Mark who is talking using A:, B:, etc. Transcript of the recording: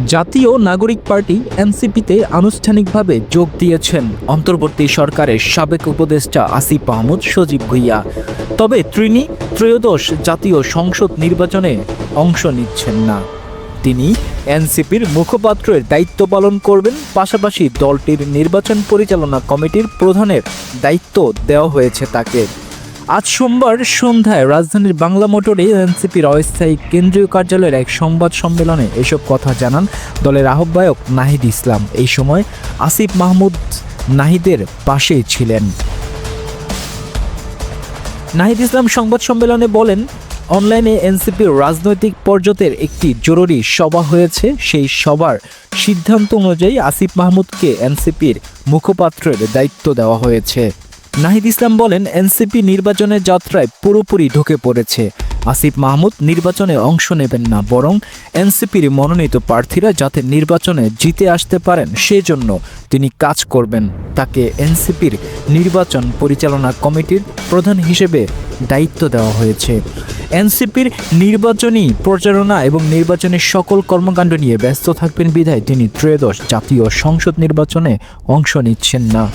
A: জাতীয় নাগরিক পার্টি এনসিপিতে আনুষ্ঠানিকভাবে যোগ দিয়েছেন অন্তর্বর্তী সরকারের সাবেক উপদেষ্টা আসিফ মাহমুদ সজীব ভুঁইয়া। তবে তিনি ত্রয়োদশ জাতীয় সংসদ নির্বাচনে অংশ নিচ্ছেন না। তিনি এনসিপির মুখপাত্রের দায়িত্ব পালন করবেন, পাশাপাশি দলটির নির্বাচন পরিচালনা কমিটির প্রধানের দায়িত্ব দেওয়া হয়েছে তাকে। আজ সোমবার সন্ধ্যায় রাজধানীর বাংলা মোটরে এনসিপির অস্থায়ী কেন্দ্রীয় কার্যালয়ের এক সংবাদ সম্মেলনে এসব কথা জানান দলের আহ্বায়ক নাহিদ ইসলাম। এই সময় আসিফ মাহমুদ নাহিদের পাশেই ছিলেন। নাহিদ ইসলাম সংবাদ সম্মেলনে বলেন, অনলাইনে এনসিপির রাজনৈতিক পর্যায়ের একটি জরুরি সভা হয়েছে। সেই সভার সিদ্ধান্ত অনুযায়ী আসিফ মাহমুদকে এনসিপির মুখপাত্রের দায়িত্ব দেওয়া হয়েছে। নাহিদ ইসলাম বলেন, এনসিপি নির্বাচনের যাত্রায় পুরোপুরি ঢুকে পড়েছে। আসিফ মাহমুদ নির্বাচনে অংশ নেবেন না, বরং এনসিপির মনোনীত প্রার্থীরা যাতে নির্বাচনে জিতে আসতে পারেন সেজন্য তিনি কাজ করবেন। তাকে এনসিপির নির্বাচন পরিচালনা কমিটির প্রধান হিসেবে দায়িত্ব দেওয়া হয়েছে। এনসিপির নির্বাচনী প্রচারণা এবং নির্বাচনের সকল কর্মকাণ্ড নিয়ে ব্যস্ত থাকবেন বিধায় তিনি ত্রয়োদশ জাতীয় সংসদ নির্বাচনে অংশ নিচ্ছেন না।